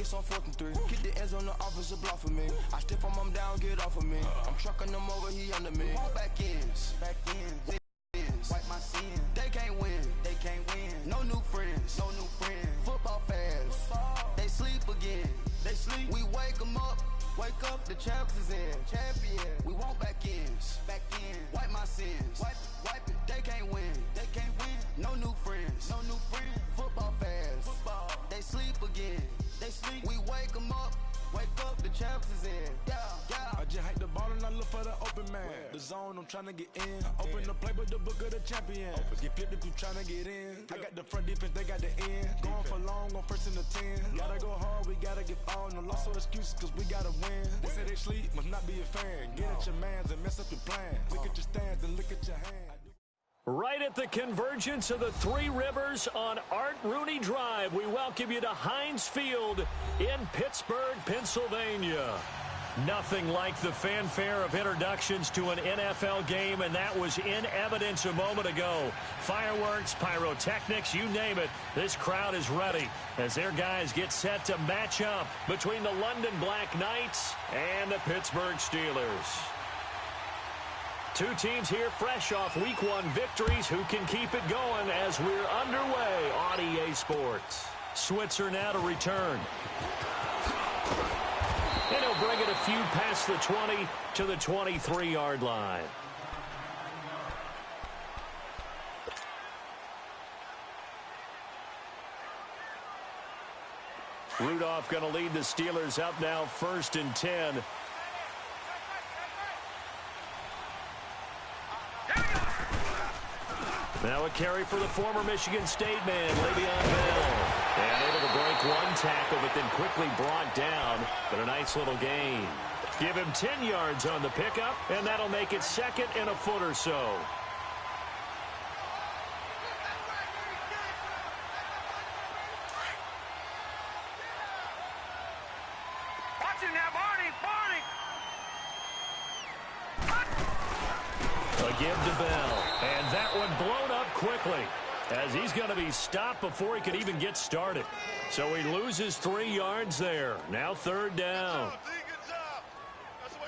this on 4th and 3. Keep the ends on the officer block for me. I stiff him, I'm down, get off of me. I'm trucking them over, he under me. Back ends. Wipe my sins. They can't win. No new friends. Football fans. They sleep again. We wake them up. Wake up, the champs is in. Champion. We want back ends. Wipe my sins. Wipe it. They can't win. No new friends. Football fans. They sleep again. We wake them up. Wake up, the champs is in. Yeah. I just hike the ball and I look for the open man. The zone, I'm trying to get in. Open the playbook, the book of the champion. Get flipped if you trying to get in. I got the front defense, they got the end. Going for long on 1st and the 10. Gotta go hard, we gotta get all. No loss or excuses, cause we gotta win. They say they sleep, must not be a fan. Get at your mans and mess up your plans. Look at your stands and look at your hands. Right at the convergence of the Three Rivers on Art Rooney Drive, we welcome you to Heinz Field in Pittsburgh, Pennsylvania. Nothing like the fanfare of introductions to an NFL game, and that was in evidence a moment ago. Fireworks, pyrotechnics, you name it. This crowd is ready as their guys get set to match up between the London Black Knights and the Pittsburgh Steelers. Two teams here fresh off Week 1 victories. Who can keep it going as we're underway on EA Sports? Switzer now to return. And he'll bring it a few past the 20 to the 23-yard line. Rudolph going to lead the Steelers up now 1st and 10. Now a carry for the former Michigan State man, Le'Veon Bell. And able to break one tackle, but then quickly brought down. But a nice little gain. Give him 10 yards on the pickup, and that'll make it 2nd and a foot or so. Watch him now, Barney! A give to Bell. And that one blown up quickly as he's going to be stopped before he could even get started. So he loses 3 yards there. Now 3rd down.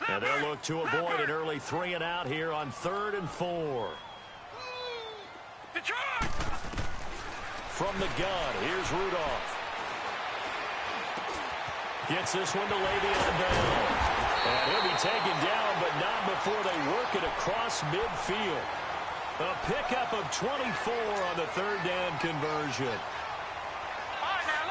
And they'll look to avoid an early 3 and out here on 3rd and 4. From the gun, here's Rudolph. Gets this one to Le'Veon Bell. And he'll be taken down, but not before they work it across midfield. A pickup of 24 on the 3rd down conversion.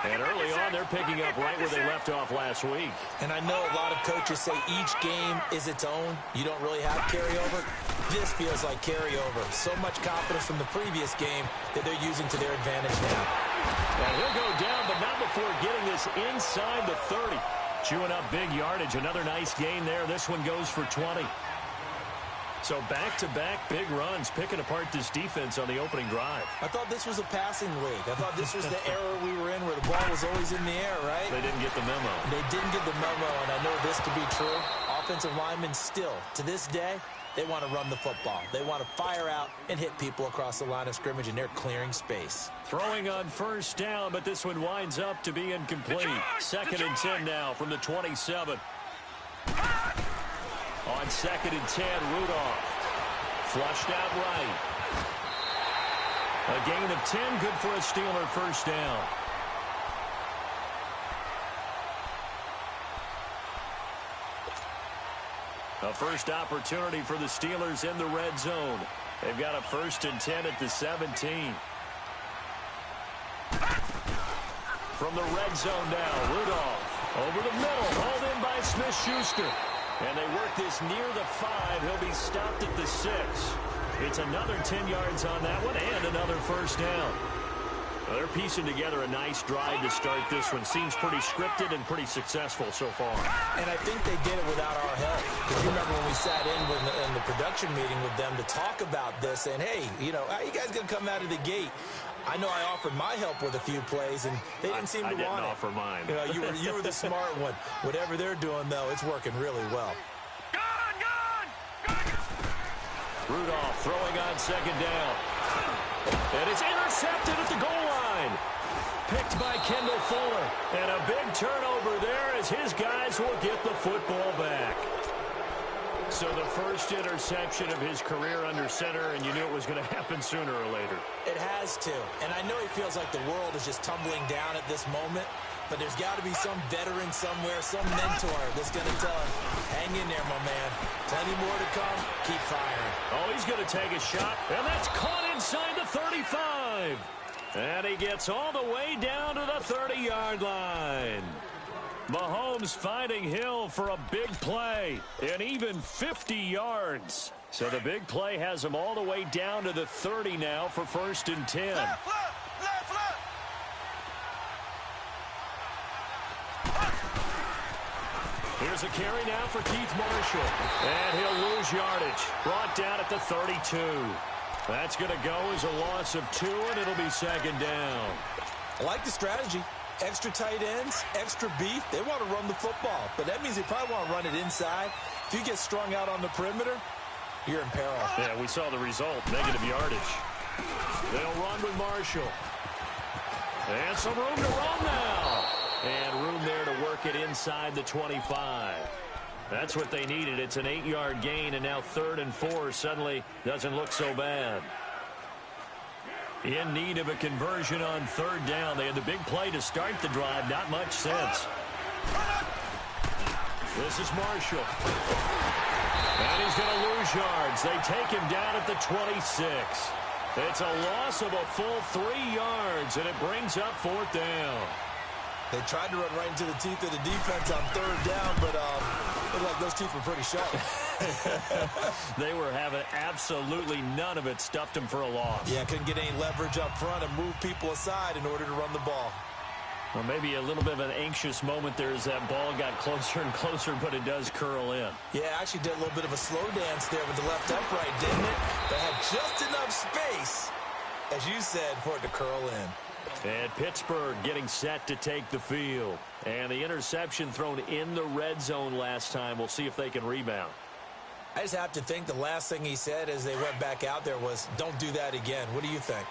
And early on, they're picking up right where they left off last week. And I know a lot of coaches say each game is its own. You don't really have carryover. This feels like carryover. So much confidence from the previous game that they're using to their advantage now. And he'll go down, but not before getting this inside the 30. Chewing up big yardage. Another nice gain there. This one goes for 20. So back-to-back big runs, picking apart this defense on the opening drive. I thought this was a passing league. I thought this was the era we were in where the ball was always in the air, right? They didn't get the memo. They didn't get the memo, and I know this to be true. Offensive linemen still, to this day, they want to run the football. They want to fire out and hit people across the line of scrimmage, and they're clearing space. Throwing on 1st down, but this one winds up to be incomplete. 2nd and 10 now from the 27. On 2nd and 10, Rudolph. Flushed out right. A gain of 10, good for a Steeler 1st down. A first opportunity for the Steelers in the red zone. They've got a 1st and 10 at the 17. From the red zone now, Rudolph. Over the middle, hauled in by Smith-Schuster. And they work this near the 5. He'll be stopped at the 6. It's another 10 yards on that one and another 1st down. Well, they're piecing together a nice drive to start this one. Seems pretty scripted and pretty successful so far. And I think they did it without our help. Because you remember when we sat in the production meeting with them to talk about this, and hey, you know, how you guys going to come out of the gate? I know I offered my help with a few plays, and they didn't seem to want it. I didn't offer mine. You know, you were the smart one. Whatever they're doing, though, it's working really well. Rudolph throwing on 2nd down. And it's intercepted at the goal line. Picked by Kendall Fuller. And a big turnover as his guys will get the football back. So the first interception of his career under center, and you knew it was going to happen sooner or later. It has to. And I know he feels like the world is just tumbling down at this moment, but there's got to be some veteran somewhere, some mentor that's going to tell him, hang in there, my man. Plenty more to come. Keep firing. Oh, he's going to take a shot, and that's caught inside the 35. And he gets all the way down to the 30-yard line. Mahomes finding Hill for a big play, and even 50 yards. So the big play has him all the way down to the 30 now for 1st and 10. Left. Here's a carry now for Keith Marshall, and he'll lose yardage. Brought down at the 32. That's going to go as a loss of 2, and it'll be 2nd down. I like the strategy. Extra tight ends, extra beef. They want to run the football, but that means they probably want to run it inside. If you get strung out on the perimeter, you're in peril. Yeah, we saw the result, negative yardage. They'll run with Marshall. And some room to run now. And room there to work it inside the 25. That's what they needed. It's an 8-yard gain, and now 3rd and 4 suddenly doesn't look so bad. In need of a conversion on 3rd down. They had the big play to start the drive. Not much sense. This is Marshall. And he's going to lose yards. They take him down at the 26. It's a loss of a full 3 yards, and it brings up 4th down. They tried to run right into the teeth of the defense on 3rd down, but looked like those teeth were pretty sharp. They were having absolutely none of it. Stuffed him for a loss. Yeah, couldn't get any leverage up front and move people aside in order to run the ball. Well, maybe a little bit of an anxious moment there as that ball got closer and closer, but it does curl in. Yeah, actually did a little bit of a slow dance there with the left upright, didn't it? They had just enough space, as you said, for it to curl in. And Pittsburgh getting set to take the field. And the interception thrown in the red zone last time. We'll see if they can rebound. I just have to think the last thing he said as they went back out there was, don't do that again. What do you think?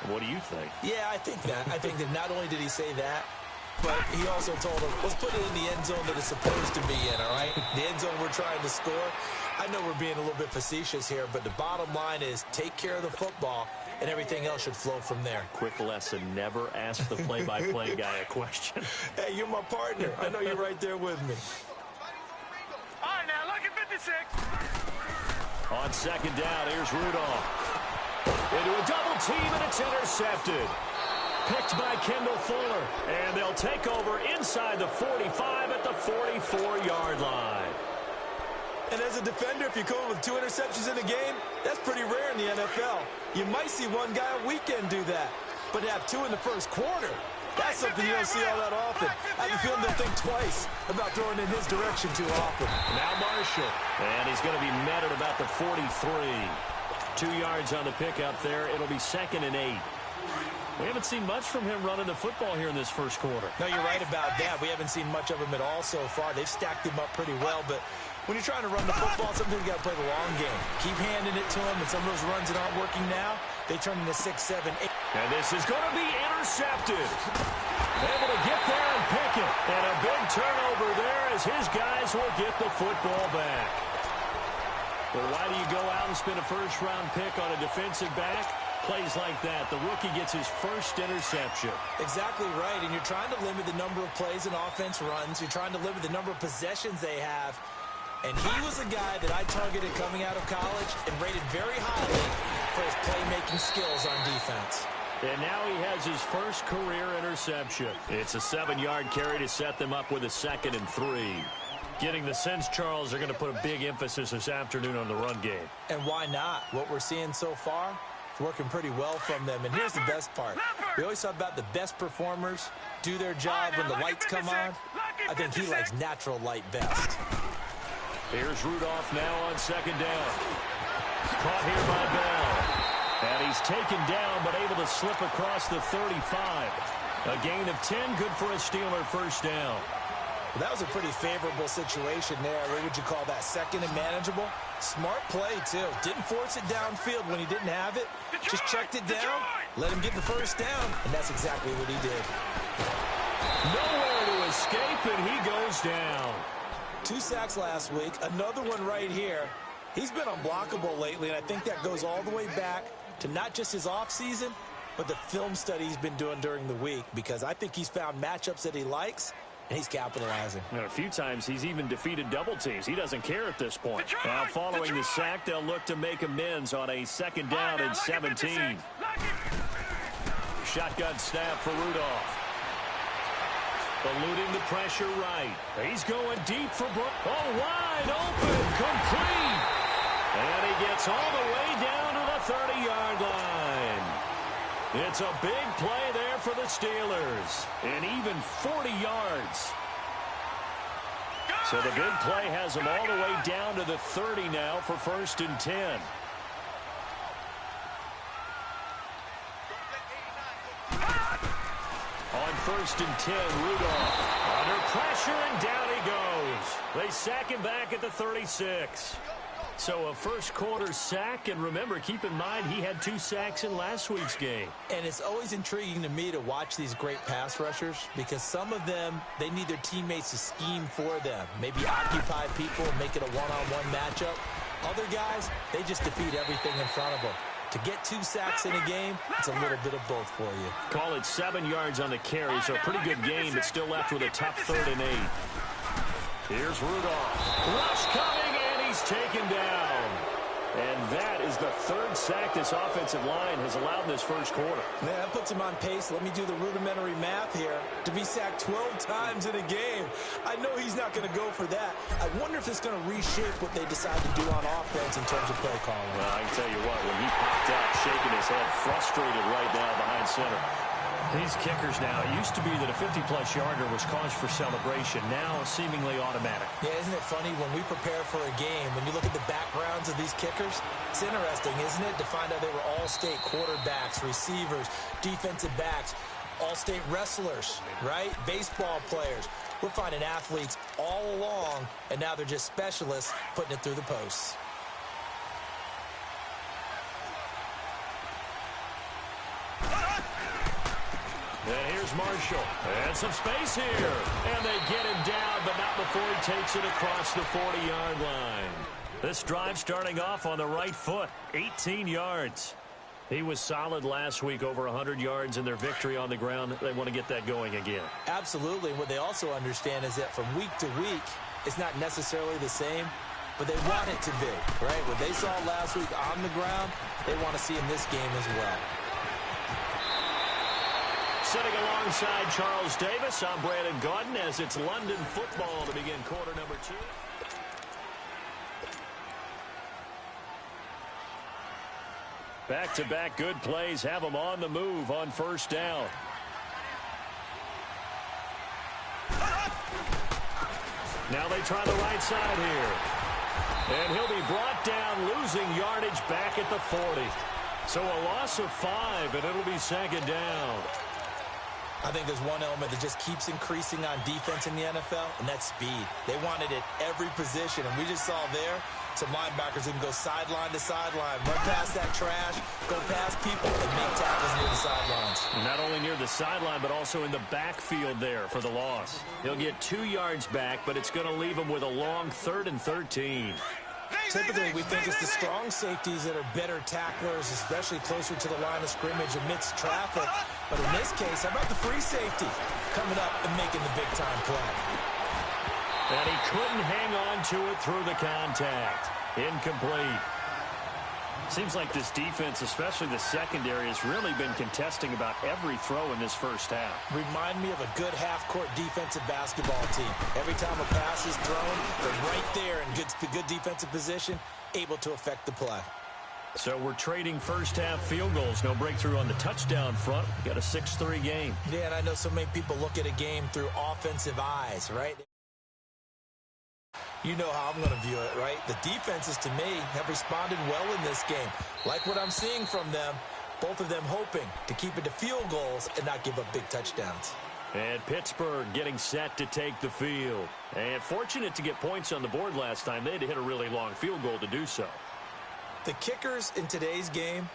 What do you think? Yeah, I think that. I think that not only did he say that, but he also told him, let's put it in the end zone that it's supposed to be in, all right? The end zone we're trying to score. I know we're being a little bit facetious here, but the bottom line is take care of the football, and everything else should flow from there. Quick lesson, never ask the play-by-play guy a question. Hey, you're my partner. I know you're right there with me. All right, now look at 56. On 2nd down, here's Rudolph. Into a double team, and it's intercepted. Picked by Kendall Fuller. And they'll take over inside the 45 at the 44-yard line. And as a defender, if you come up with 2 interceptions in a game, that's pretty rare in the NFL. You might see one guy a weekend do that. But to have 2 in the first quarter, that's something you don't see all that often. I have a feeling they'll think twice about throwing in his direction too often. Now Marshall. And he's going to be met at about the 43. 2 yards on the pickup there. It'll be 2nd and 8. We haven't seen much from him running the football here in this first quarter. No, you're right about that. We haven't seen much of him at all so far. They've stacked him up pretty well, but when you're trying to run the football, sometimes you got to play the long game. Keep handing it to him, and some of those runs that aren't working now, they turn into 6, 7, 8. And this is going to be intercepted. Able to get there and pick it. And a big turnover there as his guys will get the football back. Well, why do you go out and spend a first-round pick on a defensive back? Plays like that. The rookie gets his first interception. Exactly right, and you're trying to limit the number of plays an offense runs. You're trying to limit the number of possessions they have. And he was a guy that I targeted coming out of college and rated very highly for his playmaking skills on defense. And now he has his first career interception. It's a 7-yard carry to set them up with a 2nd and 3. Getting the sense, Charles, they're going to put a big emphasis this afternoon on the run game. And why not? What we're seeing so far, it's working pretty well from them. And here's the best part. We always talk about the best performers do their job when the lights come on. I think he likes natural light best. Here's Rudolph now on 2nd down. Caught here by Bell. And he's taken down but able to slip across the 35. A gain of 10, good for a Steeler first down. Well, that was a pretty favorable situation there. What would you call that? 2nd and manageable? Smart play, too. Didn't force it downfield when he didn't have it. Just checked it down, let him get the first down, and that's exactly what he did. Nowhere to escape, and goes down. 2 sacks last week, another one right here. He's been unblockable lately, and I think that goes all the way back to not just his offseason, but the film study he's been doing during the week, because I think he's found matchups that he likes, and he's capitalizing. And a few times he's even defeated double teams. He doesn't care at this point. Now, following the sack, they'll look to make amends on a 2nd down and 17. Shotgun snap for Rudolph. Eluding the pressure right. He's going deep for Brook. Oh, wide open, complete. And he gets all the way down to the 30-yard line. It's a big play there for the Steelers. And even 40 yards. So the big play has them all the way down to the 30 now for 1st and 10. On 1st and 10, Rudolph under pressure, and down he goes. They sack him back at the 36. So a first-quarter sack, and remember, keep in mind, he had 2 sacks in last week's game. And it's always intriguing to me to watch these great pass rushers, because some of them, they need their teammates to scheme for them. Maybe occupy people and make it a one-on-one matchup. Other guys, they just defeat everything in front of them. To get 2 sacks in a game, it's a little bit of both for you. Call it 7 yards on the carry, so a pretty good game, but still left with a tough 3rd and 8. Here's Rudolph. Rush coming, and he's taken down. And that is the 3rd sack this offensive line has allowed in this first quarter. Man, that puts him on pace. Let me do the rudimentary math here. To be sacked 12 times in a game. I know he's not going to go for that. I wonder if it's going to reshape what they decide to do on offense in terms of play calling. Well, I can tell you what, when he popped out, shaking his head, frustrated right now behind center. These kickers now, it used to be that a 50-plus yarder was cause for celebration. Now, seemingly automatic. Yeah, isn't it funny when we prepare for a game, when you look at the backgrounds of these kickers, it's interesting, isn't it, to find out they were all-state quarterbacks, receivers, defensive backs, all-state wrestlers, right? Baseball players. We're finding athletes all along, and now they're just specialists putting it through the posts. And here's Marshall. And some space here. And they get him down, but not before he takes it across the 40-yard line. This drive starting off on the right foot. 18 yards. He was solid last week, over 100 yards in their victory on the ground. They want to get that going again. Absolutely. What they also understand is that from week to week, it's not necessarily the same, but they want it to be, right? What they saw last week on the ground, they want to see in this game as well. Sitting alongside Charles Davis, I'm Brandon Gaudin as it's London football to begin quarter number 2. Back-to-back good plays have them on the move on 1st down. Now they try the right side here. And he'll be brought down, losing yardage back at the 40. So a loss of 5, and it'll be 2nd down. I think there's one element that just keeps increasing on defense in the NFL, and that's speed. They want it at every position, and we just saw there some linebackers who can go sideline to sideline, run past that trash, go past people, and make tackles near the sidelines. Not only near the sideline, but also in the backfield there for the loss. He'll get 2 yards back, but it's going to leave him with a long 3rd and 13. Typically, we think it's the strong safeties that are better tacklers, especially closer to the line of scrimmage amidst traffic. But in this case, how about the free safety coming up and making the big-time play? And he couldn't hang on to it through the contact. Incomplete. Seems like this defense, especially the secondary, has really been contesting about every throw in this first half. Remind me of a good half-court defensive basketball team. Every time a pass is thrown, they're right there in good defensive position, able to affect the play. So we're trading first-half field goals. No breakthrough on the touchdown front. We got a 6-3 game. Yeah, and I know so many people look at a game through offensive eyes, right? You know how I'm going to view it, right? The defenses, to me, have responded well in this game. Like what I'm seeing from them, both of them hoping to keep it to field goals and not give up big touchdowns. And Pittsburgh getting set to take the field. And fortunate to get points on the board last time. They had to hit a really long field goal to do so. The kickers in today's game,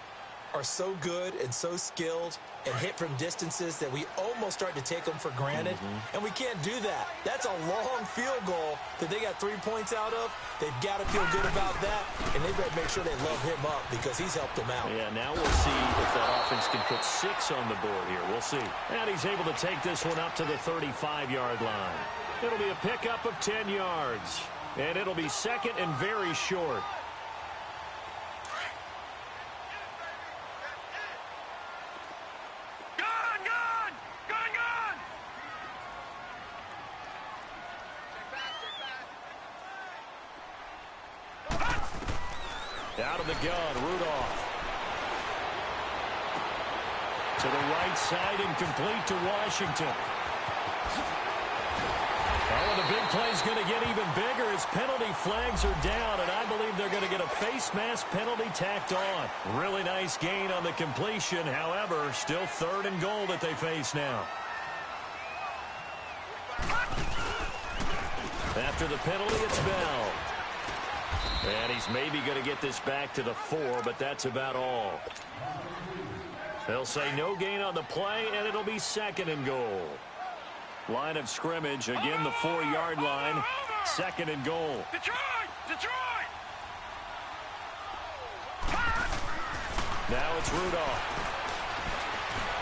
are so good and so skilled and hit from distances that we almost start to take them for granted, and we can't do that. That's a long field goal that they got 3 points out of. They've got to feel good about that, and they've got to make sure they love him up because he's helped them out. Yeah, now we'll see if that offense can put 6 on the board here. We'll see. And he's able to take this one up to the 35-yard line. It'll be a pickup of 10 yards, and it'll be second and very short. Out of the gun, Rudolph. To the right side, incomplete to Washington. Oh, and the big play's going to get even bigger as penalty flags are down, and I believe they're going to get a face mask penalty tacked on. Really nice gain on the completion. However, still 3rd and goal that they face now. After the penalty, it's Bell. And he's maybe going to get this back to the 4, but that's about all. They'll say no gain on the play, and it'll be 2nd and goal. Line of scrimmage, again the 4-yard line, 2nd and goal. Detroit! Now it's Rudolph.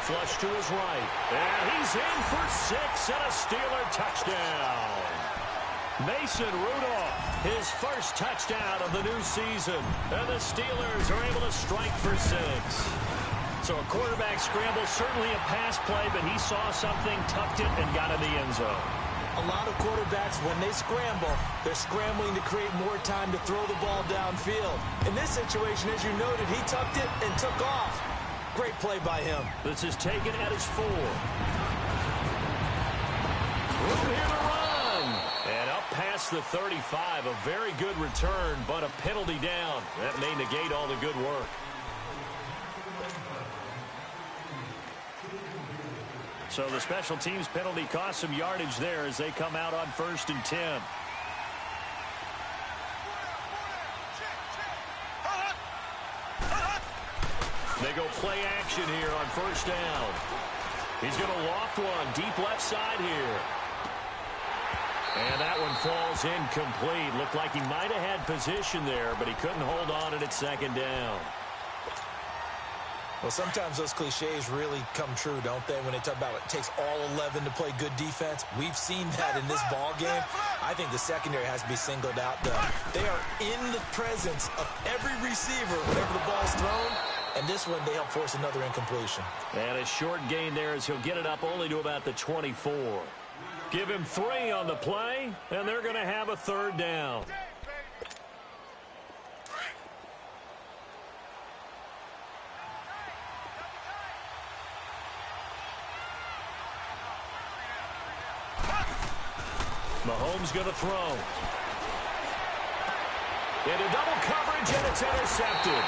Flush to his right. And he's in for 6 and a Steeler touchdown. Mason Rudolph, his first touchdown of the new season. And the Steelers are able to strike for 6. So a quarterback scramble, certainly a pass play, but he saw something, tucked it, and got in the end zone. A lot of quarterbacks, when they scramble, they're scrambling to create more time to throw the ball downfield. In this situation, as you noted, he tucked it and took off. Great play by him. This is taken at his 4. Room here to run. And up past the 35, a very good return, but a penalty down. That may negate all the good work. So the special teams penalty cost some yardage there as they come out on 1st and 10. They go play action here on 1st down. He's going to loft one deep left side here. And that one falls incomplete. Looked like he might have had position there, but he couldn't hold on it at 2nd down. Well, sometimes those cliches really come true, don't they, when they talk about it takes all 11 to play good defense. We've seen that in this ball game. I think the secondary has to be singled out, though. They are in the presence of every receiver whenever the ball's thrown, and this one they help force another incompletion. And a short gain there as he'll get it up only to about the 24. Give him 3 on the play, and they're going to have a 3rd down. Mahomes going to throw. Into double coverage, and it's intercepted.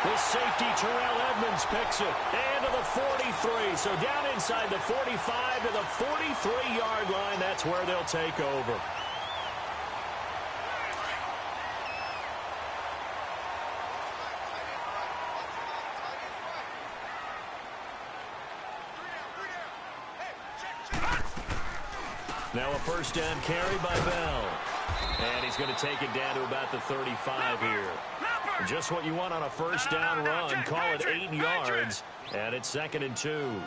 The safety, Terrell Edmonds, picks it. And to the 43. So down inside the 45 to the 43-yard line. That's where they'll take over. Now a 1st down carry by Bell. And he's going to take it down to about the 35 here. Just what you want on a 1st down run. Call it 8 yards. And it's 2nd and 2.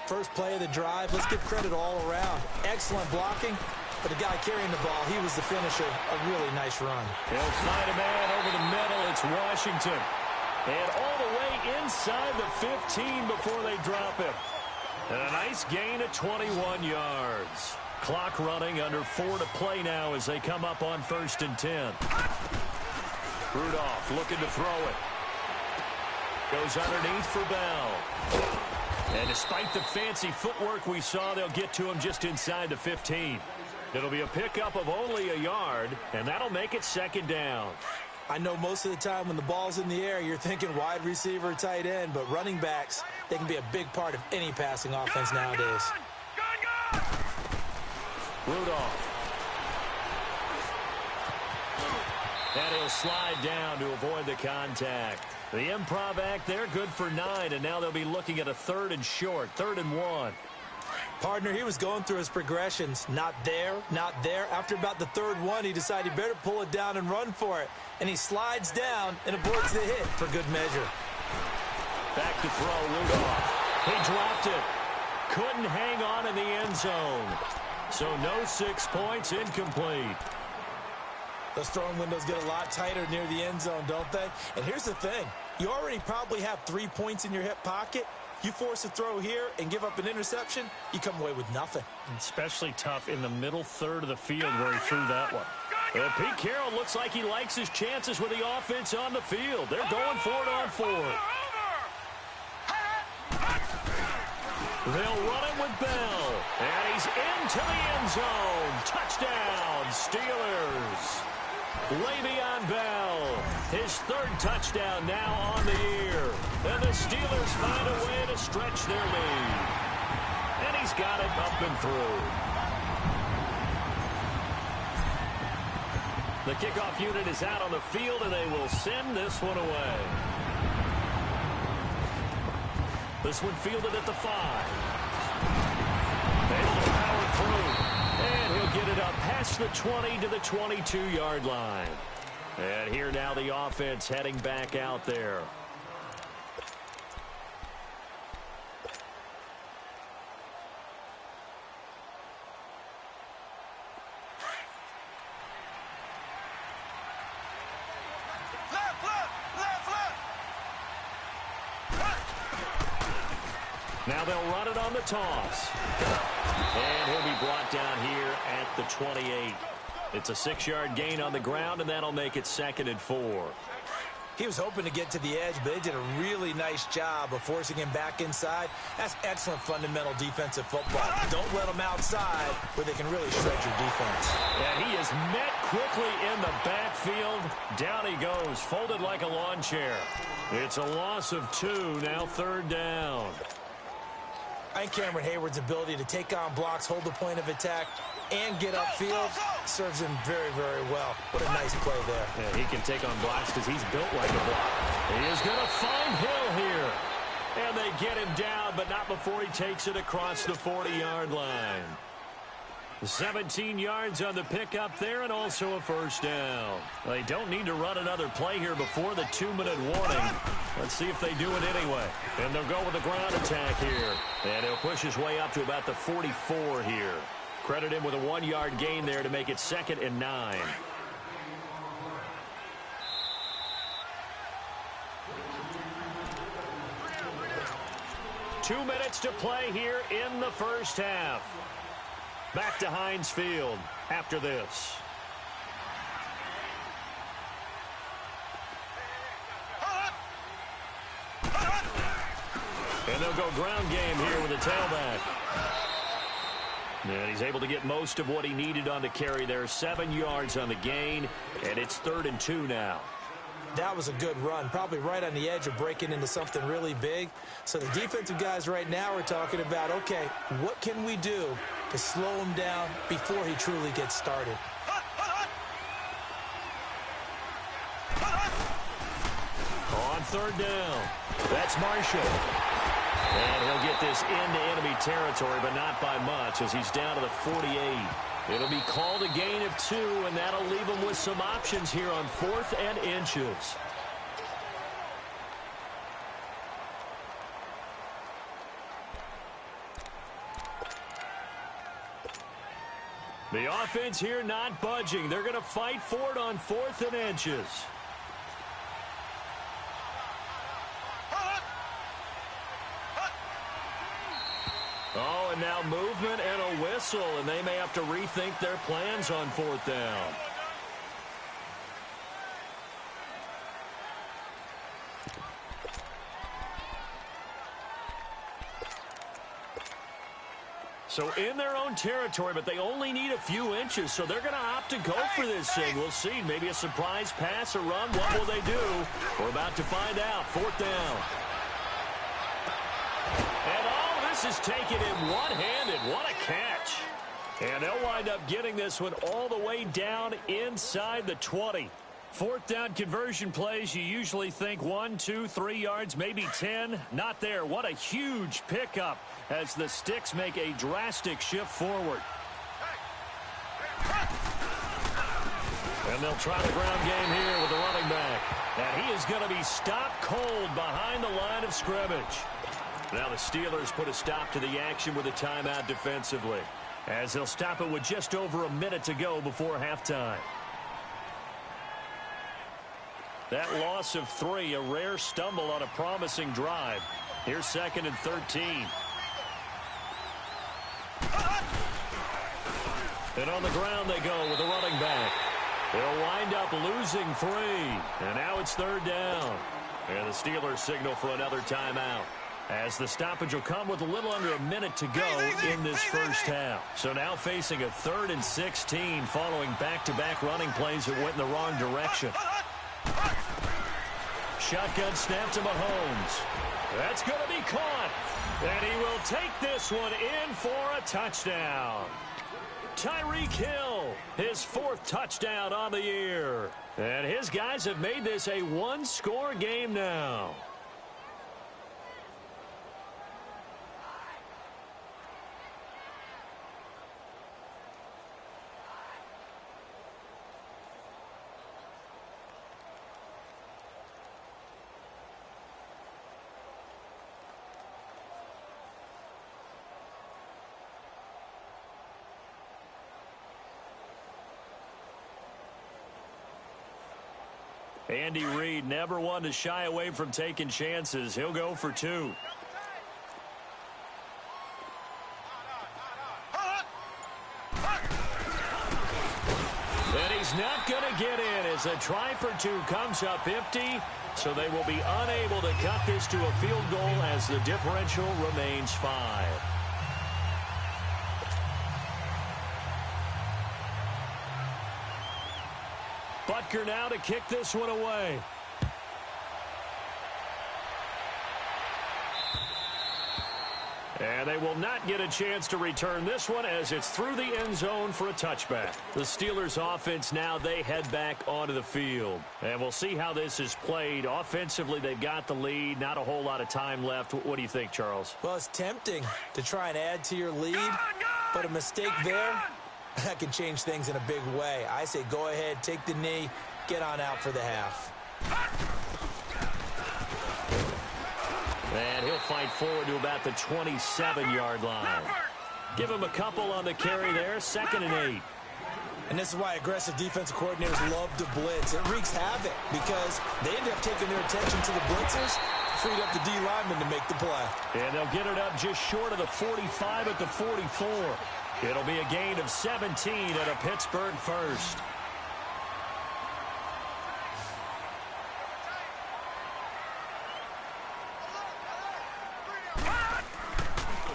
First play of the drive. Let's give credit all around. Excellent blocking. But the guy carrying the ball, he was the finisher. A really nice run. They'll find a man over the middle. It's Washington. And all the way inside the 15 before they drop him. And a nice gain of 21 yards. Clock running, under 4 to play now as they come up on 1st and 10. Rudolph looking to throw it. Goes underneath for Bell. And despite the fancy footwork we saw, they'll get to him just inside the 15. It'll be a pickup of only a yard, and that'll make it 2nd down. I know most of the time when the ball's in the air, you're thinking wide receiver, tight end, but running backs, they can be a big part of any passing offense nowadays. Rudolph. And he'll slide down to avoid the contact. The improv act there, good for 9, and now they'll be looking at a 3rd and short, 3rd and 1. Partner, he was going through his progressions. Not there, not there. After about the 3rd one, he decided he better pull it down and run for it. And he slides down and avoids the hit for good measure. Back to throw, Rudolph. He dropped it. Couldn't hang on in the end zone. So no 6 points, incomplete. Those throwing windows get a lot tighter near the end zone, don't they? And here's the thing. You already probably have 3 points in your hip pocket. You force a throw here and give up an interception, you come away with nothing. Especially tough in the middle third of the field where he threw that one. Pete Carroll looks like he likes his chances with the offense on the field. They're going for it on 4. They'll run it with Bell. And he's into the end zone. Touchdown, Steelers. Le'Veon Bell, his 3rd touchdown now on the year. And the Steelers find a way to stretch their lead. And he's got it up and through. The kickoff unit is out on the field, and they will send this one away. This one fielded at the 5. Able to power through. And he'll get it up past the 20 to the 22-yard line. And here now the offense heading back out there. Now they'll run it on the toss. And he'll be brought down here at the 28. It's a 6-yard gain on the ground, and that'll make it 2nd and 4. He was hoping to get to the edge, but they did a really nice job of forcing him back inside. That's excellent fundamental defensive football. Don't let him outside where they can really stretch your defense. And he is met quickly in the backfield. Down he goes, folded like a lawn chair. It's a loss of 2, now 3rd down. I think Cameron Hayward's ability to take on blocks, hold the point of attack, and get upfield serves him very, very well. What a nice play there. Yeah, he can take on blocks because he's built like a block. He is going to find Hill here. And they get him down, but not before he takes it across the 40-yard line. 17 yards on the pickup there, and also a 1st down. They don't need to run another play here before the 2-minute warning. Let's see if they do it anyway. And they'll go with the ground attack here. And he'll push his way up to about the 44 here. Credit him with a 1-yard gain there to make it 2nd and 9. Two minutes to play here in the first half. Back to Heinz Field after this. And they'll go ground game here with a tailback. And he's able to get most of what he needed on the carry there. 7 yards on the gain, and it's 3rd and 2 now. That was a good run, probably right on the edge of breaking into something really big. So the defensive guys right now are talking about, okay, what can we do to slow him down before he truly gets started? On 3rd down, that's Marshall. And he'll get this into enemy territory, but not by much as he's down to the 48. It'll be called a gain of 2, and that'll leave him with some options here on 4th and inches. The offense here not budging. They're going to fight for it on 4th and inches. Oh, and now movement and a whistle, and they may have to rethink their plans on 4th down. So in their own territory, but they only need a few inches, so they're going to opt to go for this thing. We'll see. Maybe a surprise pass or run. What will they do? We're about to find out. 4th down. And all this is taken in one-handed. What a catch. And they'll wind up getting this one all the way down inside the 20. Fourth down conversion plays, you usually think 1, 2, 3 yards, maybe 10. Not there. What a huge pickup as the Sticks make a drastic shift forward. And they'll try the ground game here with the running back. And he is going to be stopped cold behind the line of scrimmage. Now the Steelers put a stop to the action with a timeout defensively, as they'll stop it with just over a minute to go before halftime. That loss of 3, a rare stumble on a promising drive. Here's 2nd and 13. And on the ground they go with the running back. They'll wind up losing 3. And now it's 3rd down. And the Steelers signal for another timeout, as the stoppage will come with a little under a minute to go in this first half. So now facing a 3rd and 16 following back-to-back running plays that went in the wrong direction. Shotgun snap to Mahomes. That's going to be caught. And he will take this one in for a touchdown. Tyreek Hill, his 4th touchdown on the year. And his guys have made this a one-score game now. Andy Reid never one to shy away from taking chances. He'll go for 2. And he's not going to get in as a try for 2 comes up empty. So they will be unable to cut this to a field goal as the differential remains 5. Butker now to kick this one away. And they will not get a chance to return this one as it's through the end zone for a touchback. The Steelers offense now, they head back onto the field. And we'll see how this is played. Offensively, they've got the lead. Not a whole lot of time left. What do you think, Charles? Well, it's tempting to try and add to your lead, but a mistake there, that can change things in a big way. I say go ahead, take the knee, get on out for the half. And he'll fight forward to about the 27-yard line. Give him a couple on the carry there, 2nd and 8. And this is why aggressive defensive coordinators love to blitz. It wreaks havoc because they end up taking their attention to the blitzers, freed up the D lineman to make the play. And they'll get it up just short of the 45 at the 44. It'll be a gain of 17 at a Pittsburgh first.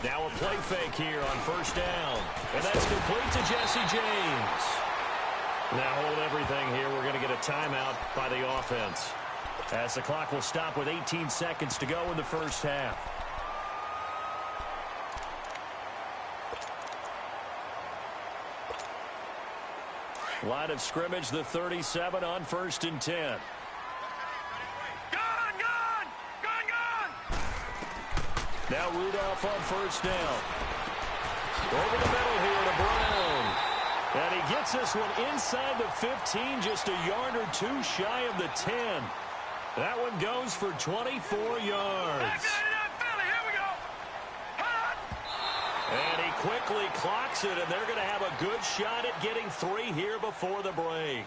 Now a play fake here on 1st down. And that's complete to Jesse James. Now hold everything here. We're going to get a timeout by the offense, as the clock will stop with 18 seconds to go in the first half. Line of scrimmage, the 37 on 1st and 10. Now Rudolph on 1st down. Over the middle here to Brown. And he gets this one inside the 15, just a yard or 2 shy of the 10. That one goes for 24 yards. And he quickly clocks it, and they're going to have a good shot at getting 3 here before the break.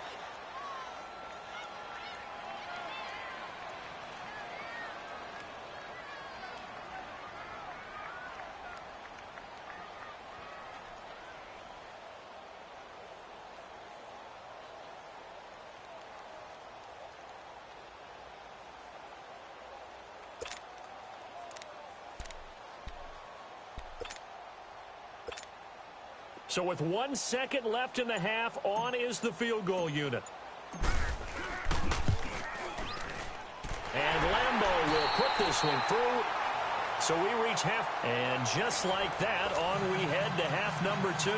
So with 1 second left in the half, on is the field goal unit. And Lambeau will put this one through. So we reach half. And just like that, on we head to half number 2.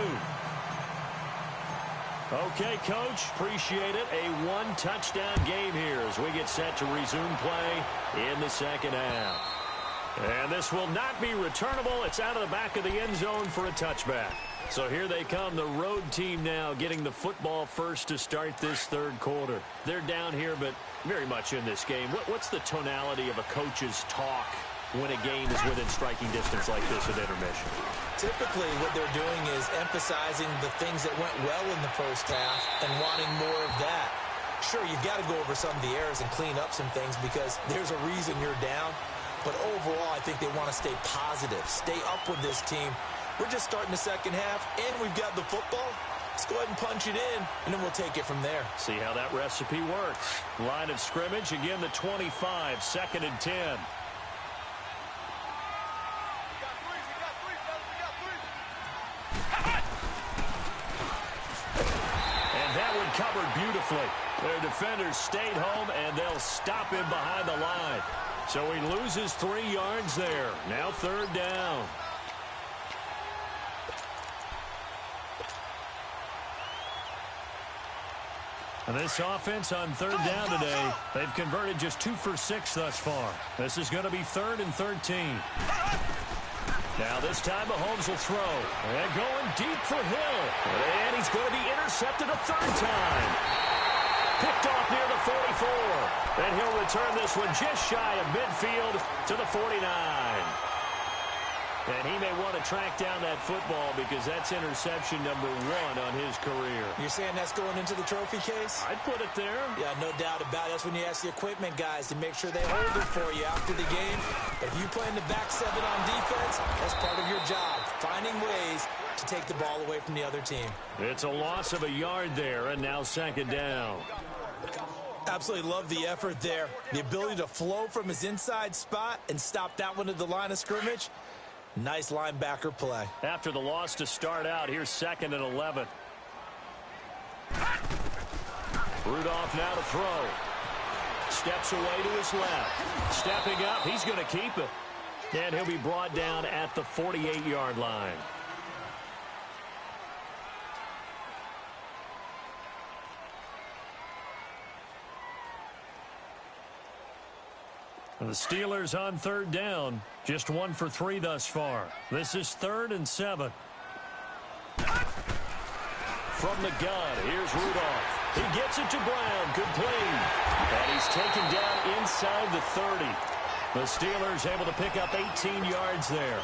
Okay, Coach, appreciate it. A one-touchdown game here as we get set to resume play in the second half. And this will not be returnable. It's out of the back of the end zone for a touchback. So here they come, the road team now getting the football first to start this third quarter. They're down here, but very much in this game. What's the tonality of a coach's talk when a game is within striking distance like this at intermission? Typically, what they're doing is emphasizing the things that went well in the first half and wanting more of that. Sure, you've got to go over some of the errors and clean up some things because there's a reason you're down. But overall, I think they want to stay positive, stay up with this team. We're just starting the second half, and we've got the football. Let's go ahead and punch it in, and then we'll take it from there. See how that recipe works. Line of scrimmage, again the 25, 2nd and 10. And that one covered beautifully. Their defenders stayed home, and they'll stop him behind the line. So he loses 3 yards there. Now 3rd down. And this offense on 3rd down today, they've converted just 2 for 6 thus far. This is going to be 3rd and 13. Now this time Mahomes will throw. And going deep for Hill. And he's going to be intercepted a 3rd time. Picked off near the 44. And he'll return this one just shy of midfield to the 49. And he may want to track down that football because that's interception number 1 on his career. You're saying that's going into the trophy case? I'd put it there. Yeah, no doubt about it. That's when you ask the equipment guys to make sure they hold it for you after the game. But if you play in the back 7 on defense, that's part of your job, finding ways to take the ball away from the other team. It's a loss of a yard there, and now 2nd down. Absolutely love the effort there. The ability to flow from his inside spot and stop that one at the line of scrimmage. Nice linebacker play. After the loss to start out, here's 2nd and 11. Rudolph now to throw. Steps away to his left. Stepping up, he's going to keep it. And he'll be brought down at the 48-yard line. The Steelers on 3rd down. Just 1 for 3 thus far. This is 3rd and 7. From the gun, here's Rudolph. He gets it to Brown. Good play. And he's taken down inside the 30. The Steelers able to pick up 18 yards there.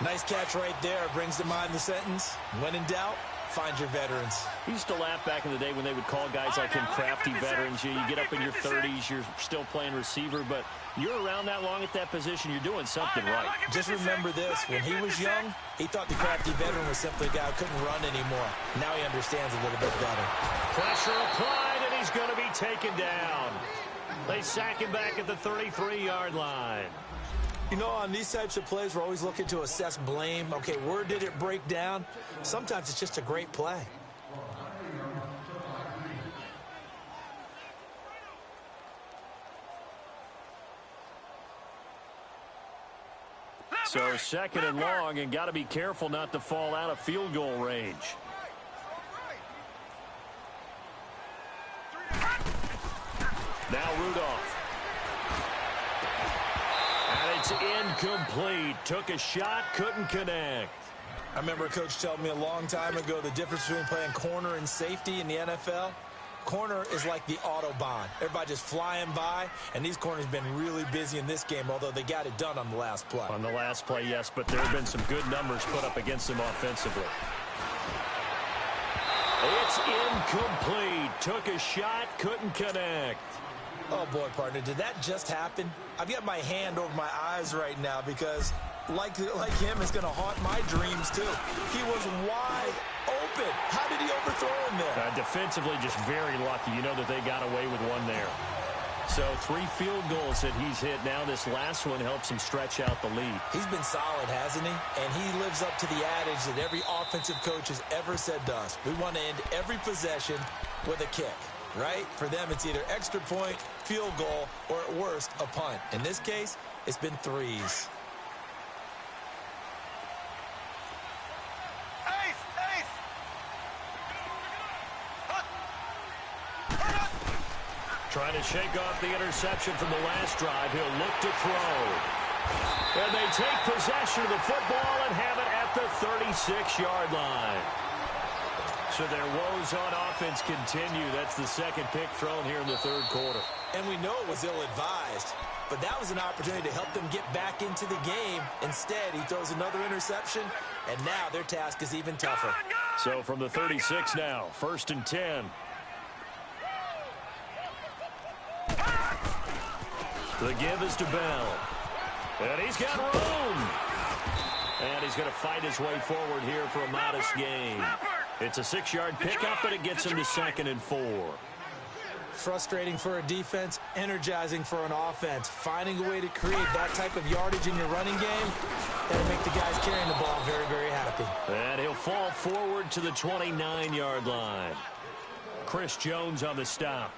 Nice catch right there. Brings to mind the sentence, when in doubt, find your veterans. He used to laugh back in the day when they would call guys like him crafty veterans. You get up in your 30s, you're still playing receiver, but you're around that long at that position, you're doing something right. Just remember this, when he was young, he thought the crafty veteran was simply a guy who couldn't run anymore. Now he understands a little bit better. Pressure applied, and he's going to be taken down. They sack him back at the 33-yard line. You know, on these types of plays, we're always looking to assess blame. Okay, where did it break down? Sometimes it's just a great play. So 2nd and long, and got to be careful not to fall out of field goal range. Now Rudolph. And it's incomplete. Took a shot, couldn't connect. I remember a coach telling me a long time ago the difference between playing corner and safety in the NFL. Corner is like the Autobahn. Everybody just flying by, and these corners have been really busy in this game, although they got it done on the last play. On the last play, yes, but there have been some good numbers put up against them offensively. It's incomplete. Took a shot, couldn't connect. Oh, boy, partner, did that just happen? I've got my hand over my eyes right now because, like him, it's going to haunt my dreams, too. He was wide open. How did he overthrow him there? Defensively, just very lucky. You know that they got away with one there. So 3 field goals that he's hit. Now this last one helps him stretch out the lead. He's been solid, hasn't he? And he lives up to the adage that every offensive coach has ever said to us. We want to end every possession with a kick, right? For them, it's either extra point, field goal, or at worst, a punt. In this case, it's been 3s. Trying to shake off the interception from the last drive. He'll look to throw. And they take possession of the football and have it at the 36-yard line. So their woes on offense continue. That's the second pick thrown here in the third quarter. And we know it was ill-advised, but that was an opportunity to help them get back into the game. Instead, he throws another interception, and now their task is even tougher. So from the 36 now, 1st and 10. The give is to Bell. And he's got room. And he's going to fight his way forward here for a modest gain. It's a 6-yard pickup, and it gets him to 2nd and 4. Frustrating for a defense, energizing for an offense. Finding a way to create that type of yardage in your running game, that'll make the guys carrying the ball very, very happy. And he'll fall forward to the 29-yard line. Chris Jones on the stop.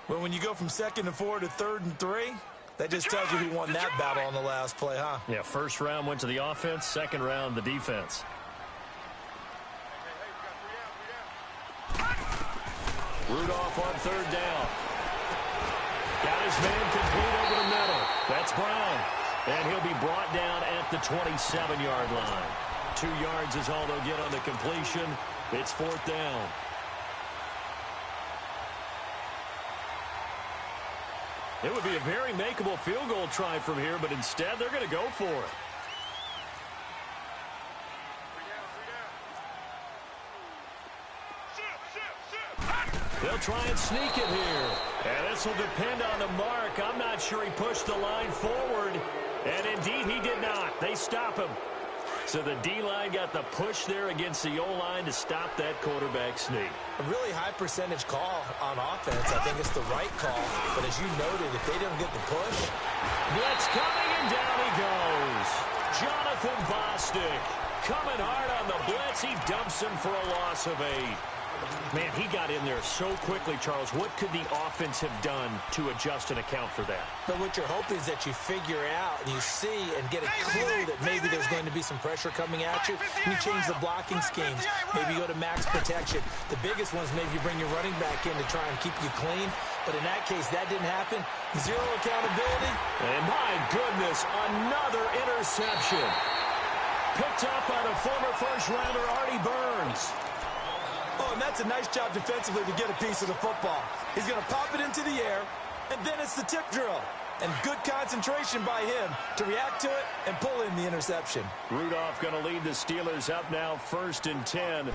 Well, when you go from 2nd and 4 to 3rd and 3, that just tells you who won that battle on the last play, huh? Yeah, first round went to the offense, second round the defense. Rudolph on 3rd down. Got his man complete over the middle. That's Brown. And he'll be brought down at the 27-yard line. 2 yards is all they'll get on the completion. It's 4th down. It would be a very makeable field goal try from here, but instead they're going to go for it. They'll try and sneak it here. And this will depend on the mark. I'm not sure he pushed the line forward. And indeed, he did not. They stop him. So the D-line got the push there against the O-line to stop that quarterback sneak. A really high percentage call on offense. I think it's the right call. But as you noted, if they don't get the push. Blitz coming, and down he goes. Jonathan Bostic coming hard on the blitz. He dumps him for a loss of 8. Man, he got in there so quickly, Charles. What could the offense have done to adjust and account for that? But what you're hoping is that you figure out and you see and get a clue that maybe there's going to be some pressure coming at you. And you change the blocking schemes. Maybe you go to max protection. The biggest one is maybe you bring your running back in to try and keep you clean. But in that case, that didn't happen. Zero accountability. And my goodness, another interception. Picked up by the former first-rounder Artie Burns. Oh, and that's a nice job defensively to get a piece of the football. He's going to pop it into the air, and then it's the tip drill. And good concentration by him to react to it and pull in the interception. Rudolph going to lead the Steelers up now 1st and 10.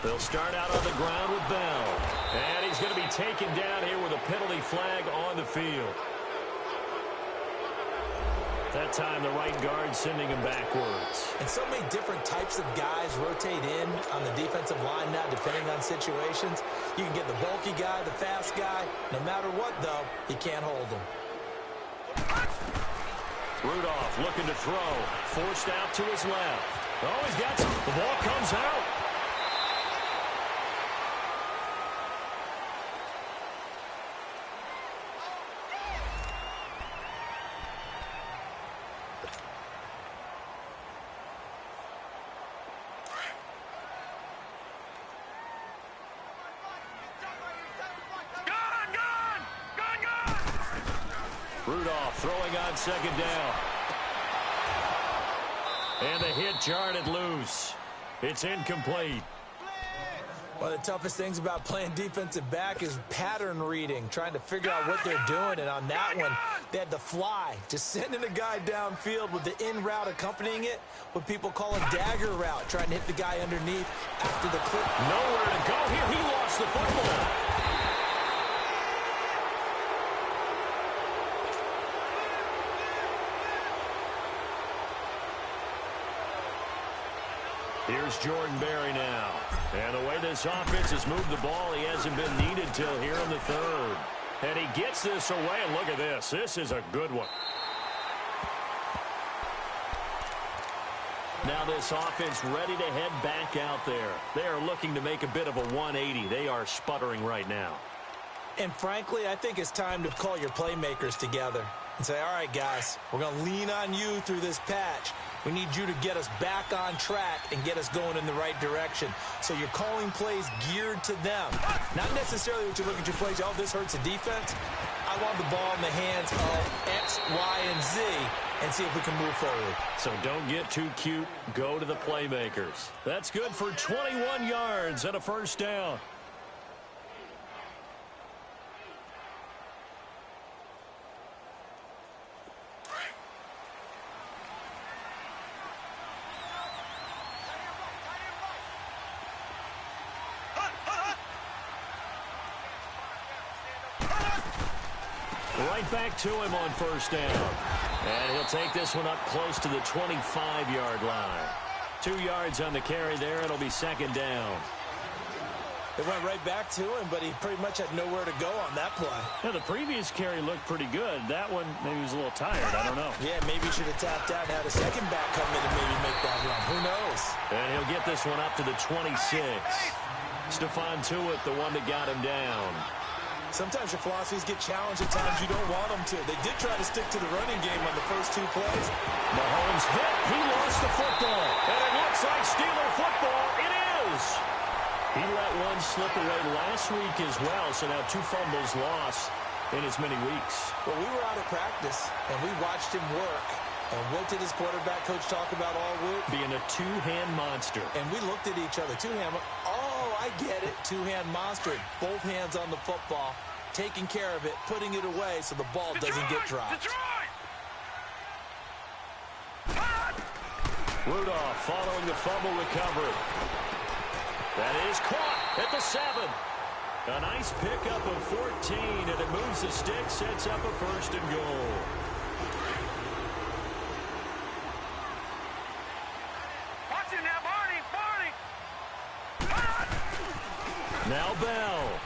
They'll start out on the ground with Bell. And he's going to be taken down here with a penalty flag on the field. That time, the right guard sending him backwards. And so many different types of guys rotate in on the defensive line now, depending on situations. You can get the bulky guy, the fast guy. No matter what, though, he can't hold them. Rudolph looking to throw. Forced out to his left. Oh, he's got some. The ball comes out. Rudolph throwing on 2nd down. And the hit jarred it loose. It's incomplete. One of the toughest things about playing defensive back is pattern reading, trying to figure out what they're doing. And on that one, they had to fly, just sending a guy downfield with the in route accompanying it, what people call a dagger route, trying to hit the guy underneath after the clip. Nowhere to go here. He lost the football. Here's Jordan Berry now. And the way this offense has moved the ball, he hasn't been needed till here in the 3rd. And he gets this away, and look at this. This is a good one. Now this offense ready to head back out there. They are looking to make a bit of a 180. They are sputtering right now. And frankly, I think it's time to call your playmakers together and say, all right, guys, we're going to lean on you through this patch. We need you to get us back on track and get us going in the right direction. So you're calling plays geared to them. Not necessarily what you look at your plays, oh, this hurts the defense. I want the ball in the hands of X, Y, and Z and see if we can move forward. So don't get too cute. Go to the playmakers. That's good for 21 yards and a first down. Right back to him on first down. And he'll take this one up close to the 25-yard line. 2 yards on the carry there. It'll be second down. It went right back to him, but he pretty much had nowhere to go on that play. Yeah, the previous carry looked pretty good. That one, maybe he was a little tired. I don't know. Yeah, maybe he should have tapped out and had a second back come in and maybe make that run. Who knows? And he'll get this one up to the 26. Stephon Tuitt, the one that got him down. Sometimes your philosophies get challenged at times you don't want them to. They did try to stick to the running game on the first 2 plays. Mahomes hit. He lost the football. And it looks like Steeler football. It is. He let one slip away last week as well, so now 2 fumbles lost in as many weeks. Well, we were out of practice, and we watched him work. And what did his quarterback coach talk about all week? Being a 2-hand monster. And we looked at each other. 2-hand. Oh, I get it. 2-hand monster. Both hands on the football, taking care of it, putting it away so the ball doesn't get dropped. Rudolph following the fumble recovery. That is caught at the 7. A nice pickup of 14, and it moves the stick, sets up a first and goal. Watch it now, Barney! Now Bell.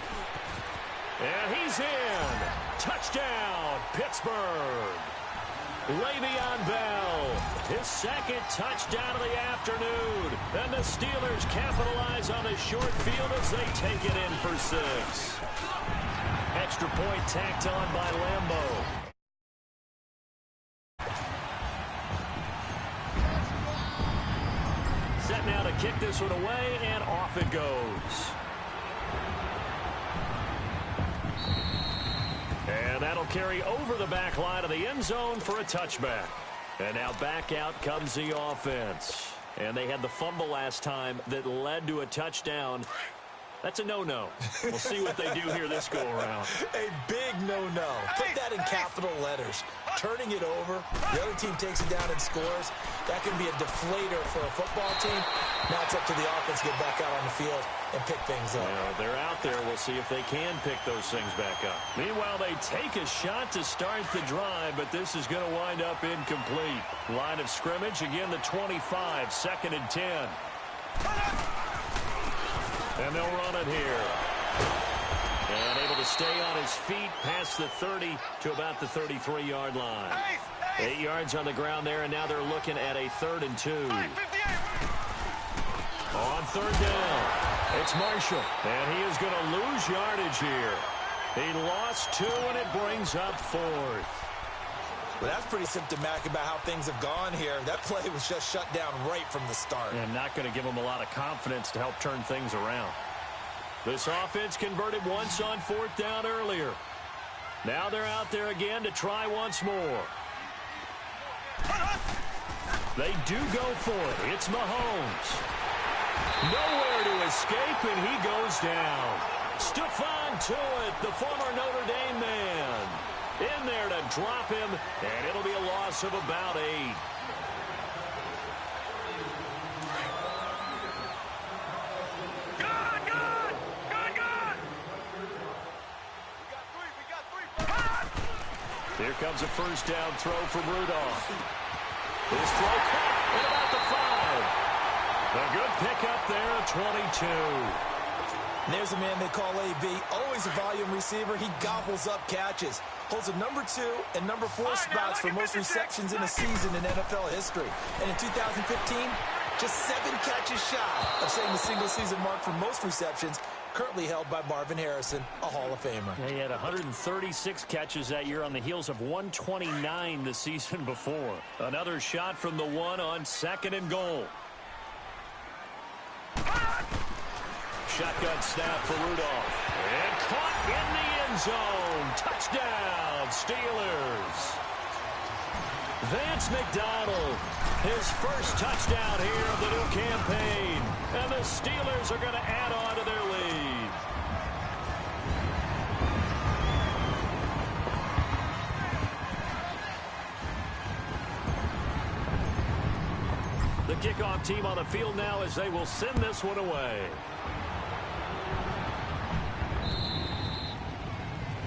And he's in. Touchdown, Pittsburgh. Le'Veon Bell, his second touchdown of the afternoon. And the Steelers capitalize on the short field as they take it in for 6. Extra point tacked on by Lambeau. Set now to kick this one away, and off it goes. And that'll carry over the back line of the end zone for a touchback. And now back out comes the offense. And they had the fumble last time that led to a touchdown. That's a no-no. We'll see what they do here this go-around. A big no-no. Put that in capital letters. Turning it over, the other team takes it down and scores. That can be a deflator for a football team. Now it's up to the offense to get back out on the field and pick things up. Well, they're out there. We'll see if they can pick those things back up. Meanwhile, they take a shot to start the drive, but this is going to wind up incomplete. Line of scrimmage, again, the 25, 2nd and 10. And they'll run it here. And able to stay on his feet past the 30 to about the 33-yard line. 8 yards on the ground there, and now they're looking at a 3rd and 2. On 3rd down, it's Marshall. And he is going to lose yardage here. He lost 2, and it brings up 4th. Well, that's pretty symptomatic about how things have gone here. That play was just shut down right from the start. And not going to give them a lot of confidence to help turn things around. This offense converted once on 4th down earlier. Now they're out there again to try once more. They do go for it. It's Mahomes. Nowhere to escape, and he goes down. Stephon Tuitt, the former Notre Dame man, in there to drop him, and it'll be a loss of about 8. Here comes a first down throw from Rudolph. His throw caught at about the 5. A good pickup there at 22. And there's a man they call AB, always a volume receiver. He gobbles up catches. Holds a number 2 and number 4 spots for most receptions in a season in NFL history. And in 2015, just 7 catches shy of setting the single-season mark for most receptions. currently held by Marvin Harrison, a Hall of Famer. Yeah, he had 136 catches that year on the heels of 129 the season before. Another shot from the one on 2nd and goal. Shotgun snap for Rudolph. And caught in the end zone. Touchdown, Steelers. Vance McDonald, his first touchdown here of the new campaign. And the Steelers are going to add on to their lead. The kickoff team on the field now as they will send this one away.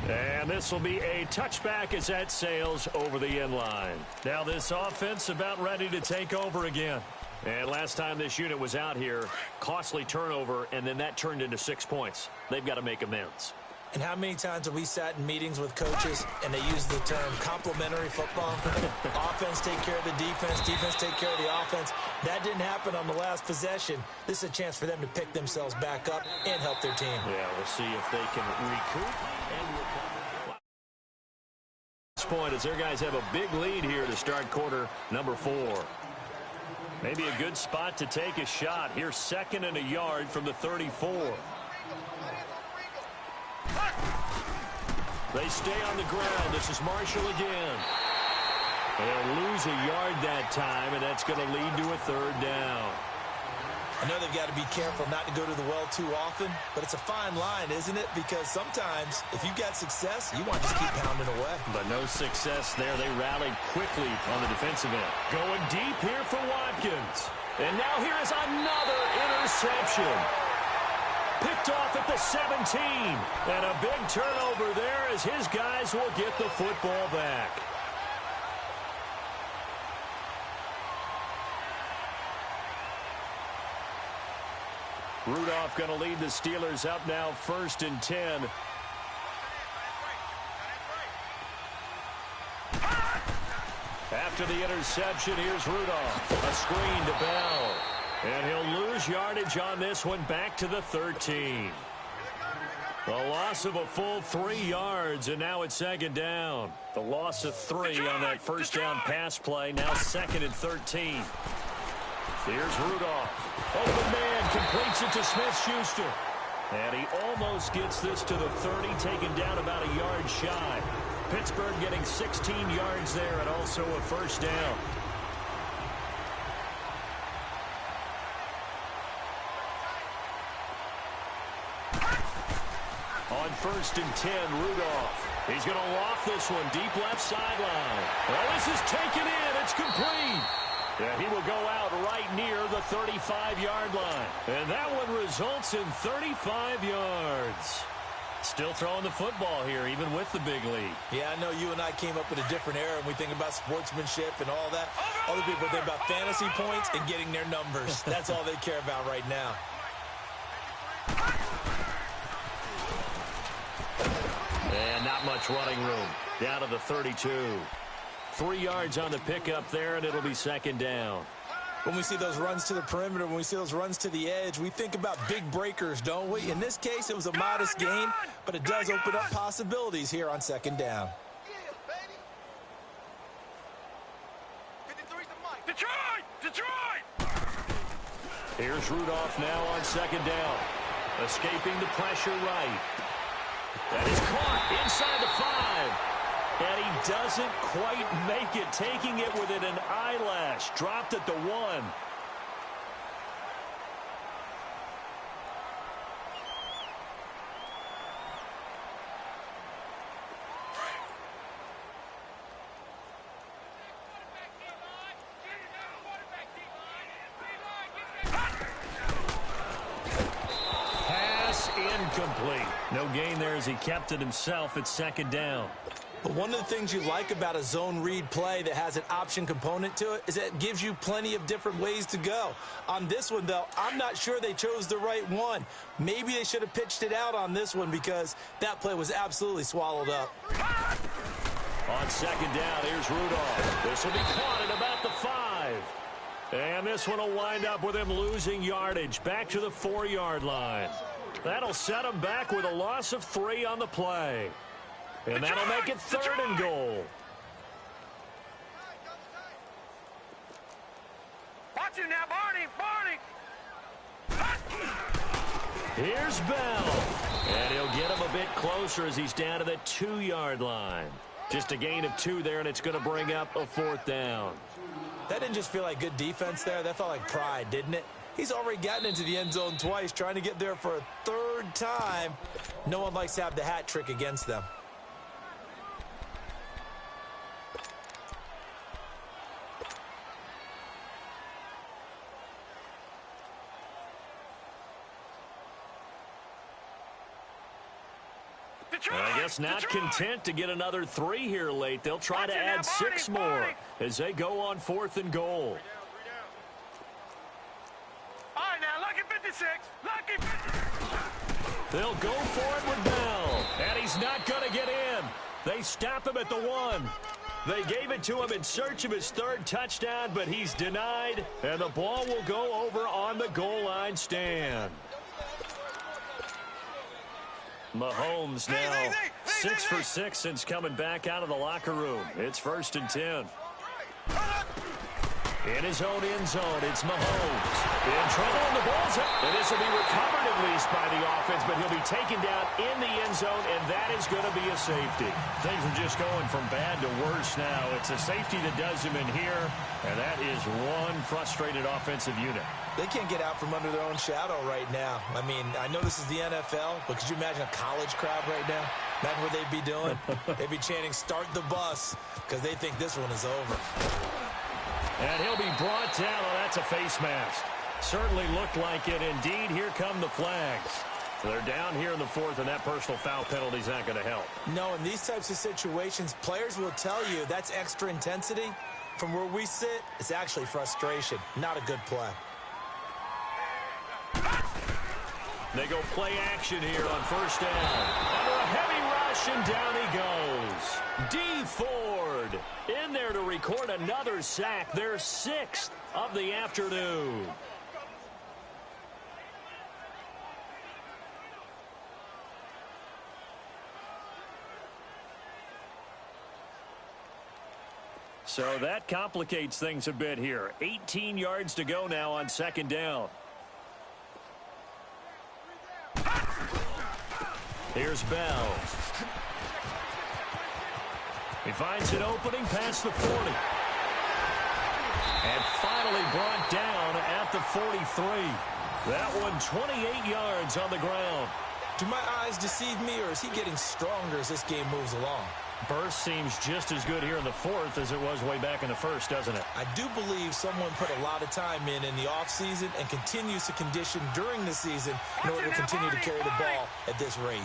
And this will be a touchback as that sails over the end line. Now this offense about ready to take over again. And last time this unit was out here, costly turnover, and then that turned into 6 points. They've got to make amends. And how many times have we sat in meetings with coaches and they use the term complementary football? Offense take care of the defense, defense take care of the offense. That didn't happen on the last possession. This is a chance for them to pick themselves back up and help their team. Yeah, we'll see if they can recoup and recover. This point as their guys have a big lead here to start quarter number 4. Maybe a good spot to take a shot. Here's 2nd and a yard from the 34. They stay on the ground. This is Marshall again. They'll lose a yard that time, and that's going to lead to a 3rd down. I know they've got to be careful not to go to the well too often, but it's a fine line, isn't it? Because sometimes, if you've got success, you want to just keep pounding away. But no success there. They rallied quickly on the defensive end. Going deep here for Watkins. And now here is another interception. Picked off at the 17. And a big turnover there as his guys will get the football back. Rudolph going to lead the Steelers up now 1st and 10. After the interception, here's Rudolph. A screen to Bell. And he'll lose yardage on this one back to the 13. The loss of a full 3 yards, and now it's 2nd down. The loss of 3 on that first down pass play, now 2nd and 13. Here's Rudolph. Open man completes it to Smith-Schuster. And he almost gets this to the 30, taken down about a yard shy. Pittsburgh getting 16 yards there and also a 1st down. On 1st and 10, Rudolph. He's going to loft this one deep left sideline. Well, this is taken in. It's complete. Yeah, he will go out right near the 35-yard line. And that one results in 35 yards. Still throwing the football here, even with the big lead. Yeah, I know you and I came up in a different era, and we think about sportsmanship and all that. Other people think about fantasy points and getting their numbers. That's all they care about right now. And not much running room. Down to the 32. 3 yards on the pickup there, and it'll be 2nd down. When we see those runs to the perimeter, when we see those runs to the edge, we think about big breakers, don't we? In this case, it was a modest gain, but it does open up possibilities here on 2nd down. Detroit! Here's Rudolph now on 2nd down. Escaping the pressure right. That is caught inside the 5. And he doesn't quite make it, taking it within an eyelash. Dropped at the 1. Pass incomplete. No gain there as he kept it himself at 2nd down. But one of the things you like about a zone read play that has an option component to it is that it gives you plenty of different ways to go. On this one, though, I'm not sure they chose the right one. Maybe they should have pitched it out on this one because that play was absolutely swallowed up. On 2nd down, here's Rudolph. This will be caught at about the 5. And this one will wind up with him losing yardage back to the 4-yard line. That'll set him back with a loss of 3 on the play. And that'll make it 3rd and goal. Watch him now, Barney. Here's Bell. And he'll get him a bit closer as he's down to the 2-yard line. Just a gain of 2 there, and it's going to bring up a 4th down. That didn't just feel like good defense there. That felt like pride, didn't it? He's already gotten into the end zone twice, trying to get there for a 3rd time. No one likes to have the hat trick against them. I guess not content to get another 3 here late. They'll try to add 6 more as they go on 4th and goal. All right, now, lucky 56. Lucky 56. They'll go for it with Bell. And he's not going to get in. They stop him at the 1. They gave it to him in search of his 3rd touchdown, but he's denied. And the ball will go over on the goal line stand. Mahomes now 6 for 6 since coming back out of the locker room. It's 1st and 10. In his own end zone, it's Mahomes. In trouble, and the ball's up. And this will be recovered at least by the offense, but he'll be taken down in the end zone, and that is going to be a safety. Things are just going from bad to worse now. It's a safety that does him in here, and that is one frustrated offensive unit. They can't get out from under their own shadow right now. I mean, I know this is the NFL, but could you imagine a college crowd right now? Imagine what they'd be doing. They'd be chanting, "Start the bus," because they think this one is over. And he'll be brought down. Oh, that's a face mask. Certainly looked like it. Indeed, here come the flags. They're down here in the 4th, and that personal foul penalty is not going to help. No, in these types of situations, players will tell you that's extra intensity. From where we sit, it's actually frustration. Not a good play. They go play action here on 1st down. Under a heavy rush, and down he goes. D. Ford in there to record another sack. Their 6th of the afternoon. So that complicates things a bit here. 18 yards to go now on 2nd down. Here's Bell. He finds an opening past the 40. And finally brought down at the 43. That one 28 yards on the ground. Do my eyes deceive me, or is he getting stronger as this game moves along? Burst seems just as good here in the 4th as it was way back in the 1st, doesn't it? I do believe someone put a lot of time in the offseason and continues to condition during the season in order to continue to carry the ball at this rate.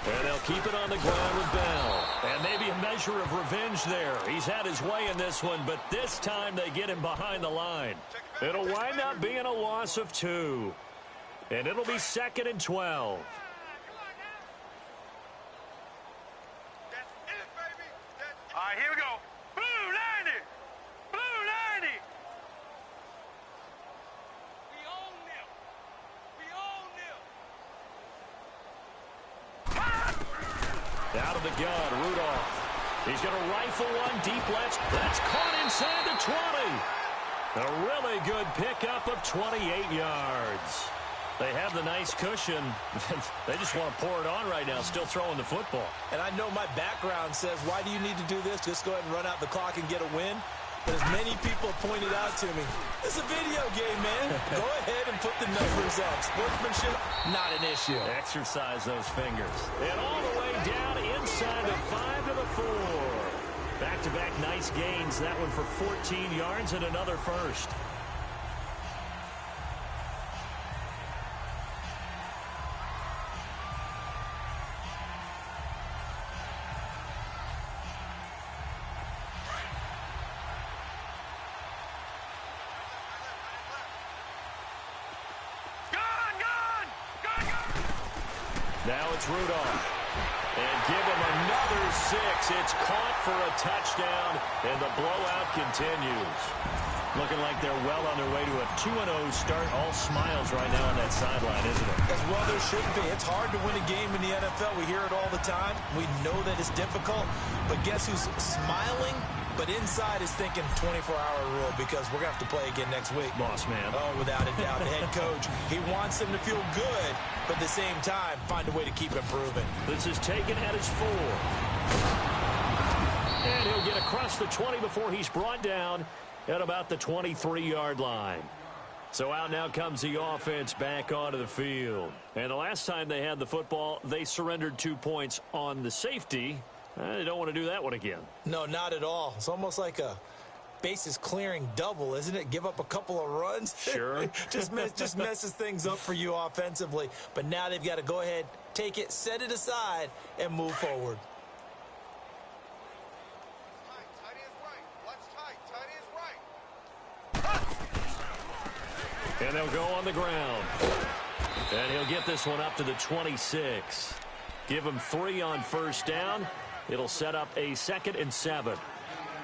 And they'll keep it on the ground with Bell. And maybe a measure of revenge there. He's had his way in this one, but this time they get him behind the line. It'll wind up being a loss of 2. And it'll be 2nd and 12. All right, here we go. Blue 90. Blue 90. We own them. We own them. Out of the gun, Rudolph. He's going to rifle one deep left. That's caught inside the 20. A really good pickup of 28 yards. They have the nice cushion. They just want to pour it on right now, still throwing the football. And I know my background says, why do you need to do this? Just go ahead and run out the clock and get a win. But as many people pointed out to me, it's a video game, man. Go ahead and put the numbers up. Sportsmanship, not an issue. Exercise those fingers. And all the way down inside the 5 to the 4. Back-to-back nice gains. That one for 14 yards and another first. Now it's Rudolph. And give him another 6. It's caught for a touchdown, and the blowout continues. Looking like they're well on their way to a 2-0 start. All smiles right now on that sideline, isn't it? As well there should be. It's hard to win a game in the NFL. We hear it all the time. We know that it's difficult. But guess who's smiling? But inside is thinking 24-hour rule because we're going to have to play again next week. Boss man. Oh, without a doubt. The head coach, he wants them to feel good, but at the same time, find a way to keep improving. This is taken at his 4. And he'll get across the 20 before he's brought down at about the 23-yard line. So out now comes the offense back onto the field. And the last time they had the football, they surrendered 2 points on the safety. They don't want to do that one again. No, not at all. It's almost like a bases clearing double, isn't it? Give up a couple of runs. Sure. just messes things up for you offensively. But now they've got to go ahead, take it, set it aside, and move forward. And they'll go on the ground. And he'll get this one up to the 26. Give him 3 on first down. It'll set up a 2nd and 7.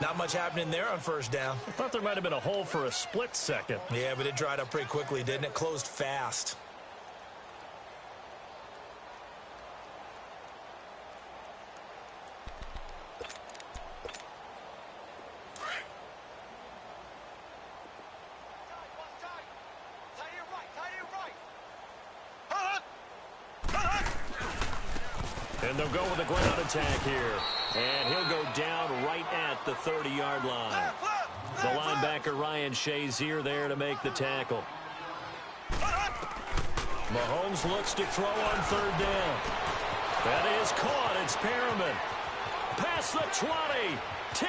Not much happening there on first down. I thought there might have been a hole for a split second. Yeah, but it dried up pretty quickly, didn't it? Closed fast. And they'll go with a ground attack here. And he'll go down right at the 30-yard line. The linebacker, Ryan Shazier, there to make the tackle. Mahomes looks to throw on third down. That is caught. It's Perriman. Past the 20. 10.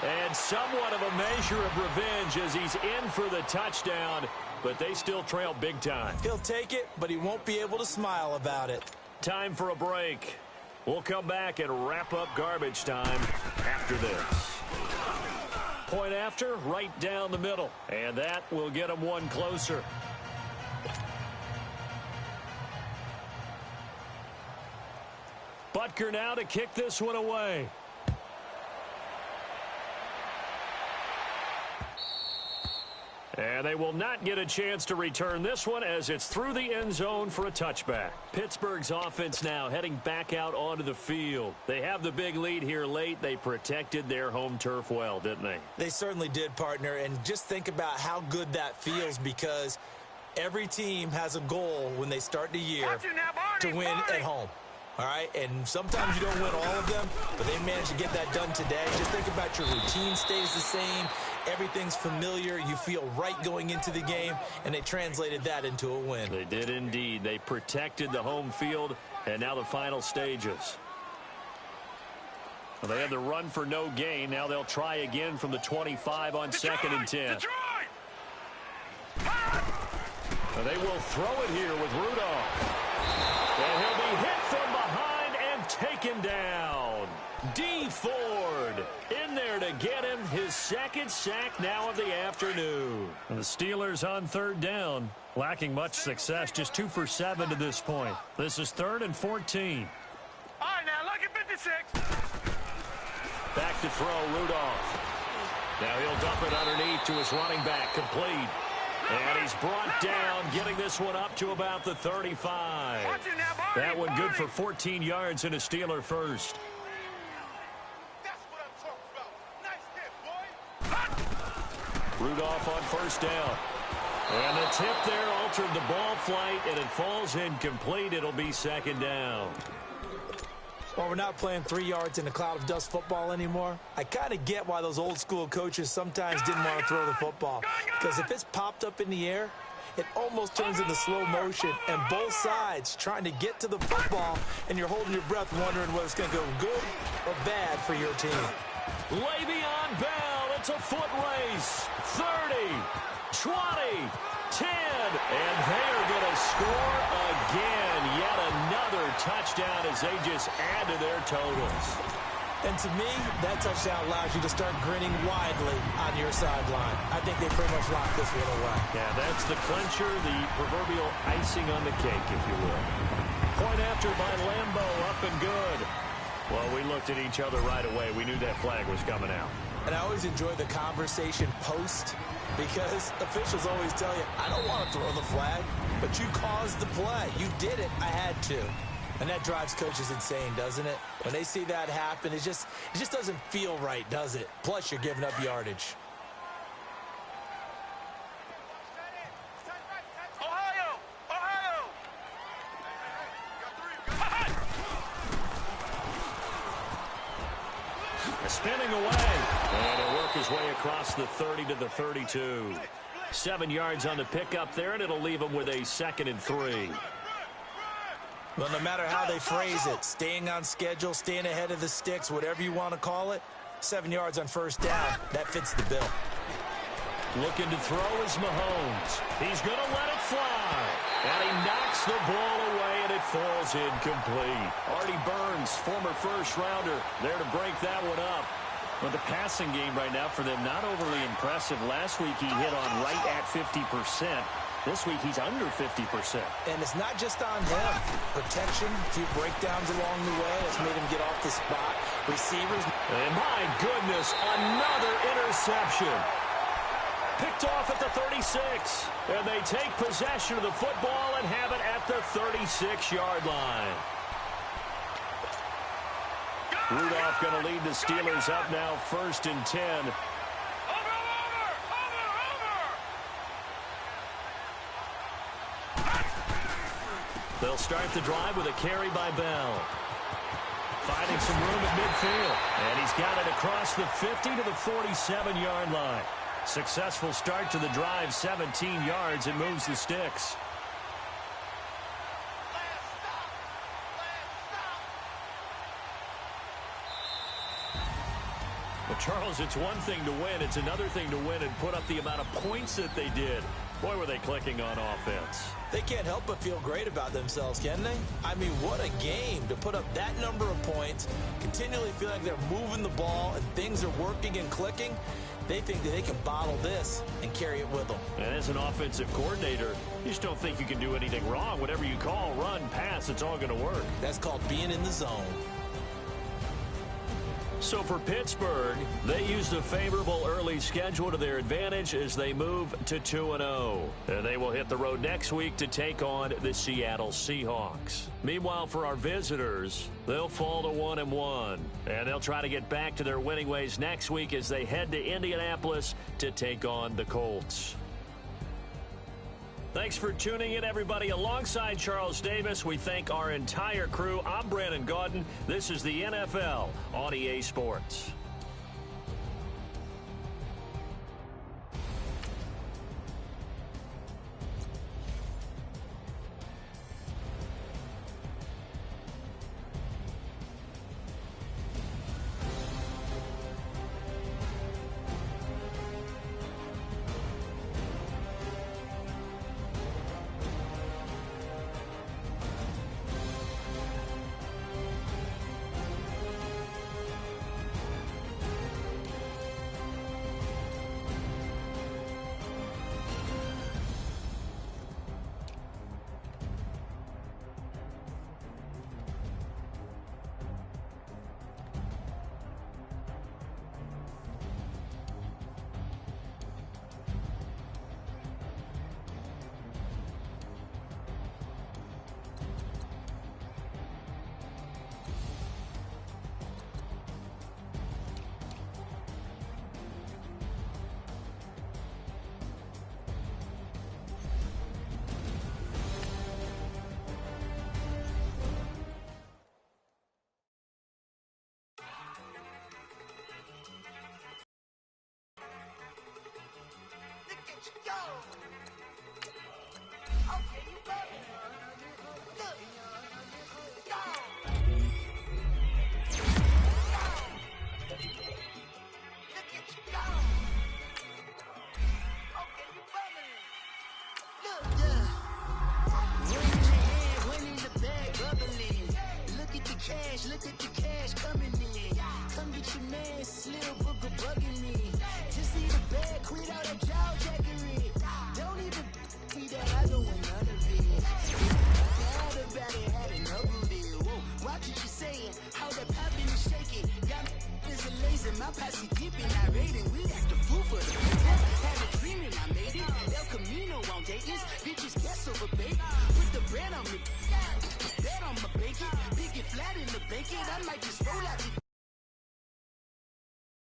And somewhat of a measure of revenge as he's in for the touchdown. But they still trail big time. He'll take it, but he won't be able to smile about it. Time for a break. We'll come back and wrap up garbage time after this. Point after, right down the middle. And that will get them one closer. Butker now to kick this one away. And they will not get a chance to return this one as it's through the end zone for a touchback. Pittsburgh's offense now heading back out onto the field. They have the big lead here late. They protected their home turf well, didn't they? They certainly did, partner. And just think about how good that feels because every team has a goal when they start the year to win at home. All right, and sometimes you don't win all of them, but they managed to get that done today. Just think about your routine stays the same. Everything's familiar. You feel right going into the game, and they translated that into a win. They did indeed. They protected the home field, and now the final stages. Well, they had the run for no gain. Now they'll try again from the 25 on Detroit, 2nd and 10. Detroit! They will throw it here with Rudolph. And he'll be hit from behind and taken down. D. Ford in there to get him his 2nd sack now of the afternoon. And the Steelers on third down, lacking much success, just 2 for 7 to this point. This is 3rd and 14. All right, now look at 56. Back to throw, Rudolph. Now he'll dump it underneath to his running back, complete. And he's brought down, getting this one up to about the 35. That one good for 14 yards and a Steeler first. That's what I'm talking about. Nice hit, boy. Rudolph on first down. And the tip there altered the ball flight, and it falls incomplete. It'll be 2nd down. Well, we're not playing 3 yards in a cloud of dust football anymore. I kind of get why those old school coaches sometimes didn't want to throw the football. Because if it's popped up in the air, it almost turns into slow motion. And both sides trying to get to the football, and you're holding your breath wondering whether it's going to go good or bad for your team. Le'Veon Bell, it's a foot race. 30, 20, 10, and they are going to score again. Yet another touchdown as they just add to their totals. And to me, that touchdown allows you to start grinning widely on your sideline. I think they pretty much locked this one away. Yeah, that's the clincher, the proverbial icing on the cake, if you will. Point after by Lambeau, up and good. Well, we looked at each other right away. We knew that flag was coming out. And I always enjoy the conversation post because officials always tell you, I don't want to throw the flag, but you caused the play. You did it. I had to. And that drives coaches insane, doesn't it? When they see that happen, it just doesn't feel right, does it? Plus, you're giving up yardage. Spinning away, and he'll work his way across the 30 to the 32. 7 yards on the pickup there, and it'll leave him with a 2nd and 3. Well, no matter how they phrase it, staying on schedule, staying ahead of the sticks, whatever you want to call it, 7 yards on first down, that fits the bill. Looking to throw is Mahomes. He's going to let it fly. And he knocks the ball away, and it falls incomplete. Artie Burns, former first-rounder, there to break that one up. Well, the passing game right now for them, not overly impressive. Last week he hit on right at 50%. This week he's under 50%. And it's not just on him. Protection, a few breakdowns along the way. That's made him get off the spot. Receivers. And my goodness, another interception. Picked off at the 36. And they take possession of the football and have it at the 36-yard line. Rudolph going to lead the Steelers up now, 1st and 10. They'll start the drive with a carry by Bell. Finding some room at midfield. And he's got it across the 50 to the 47-yard line. Successful start to the drive, 17 yards, and moves the sticks. Well, Charles, it's one thing to win. It's another thing to win and put up the amount of points that they did. Boy, were they clicking on offense. They can't help but feel great about themselves, can they? I mean, what a game to put up that number of points, continually feel like they're moving the ball and things are working and clicking. They think that they can bottle this and carry it with them. And as an offensive coordinator, you just don't think you can do anything wrong. Whatever you call, run, pass, it's all going to work. That's called being in the zone. So for Pittsburgh, they used a favorable early schedule to their advantage as they move to 2-0. And they will hit the road next week to take on the Seattle Seahawks. Meanwhile, for our visitors, they'll fall to 1-1. And they'll try to get back to their winning ways next week as they head to Indianapolis to take on the Colts. Thanks for tuning in, everybody. Alongside Charles Davis, we thank our entire crew. I'm Brandon Gaudin. This is the NFL on EA Sports. Look at the cash coming in. Come get your man, Slim Booker bugging me. Just see the bag, quit out that jaw jackery. Don't even be that I don't want none of it. Bad about it, had enough. I pass it deep and I rate it. We act the fool for the people. Had a dream and I made it. El Camino on Dayton's. Bitches guess over bait. Put the bread on me. Bet on my bacon. Big it flat in the blanket. I might just roll out the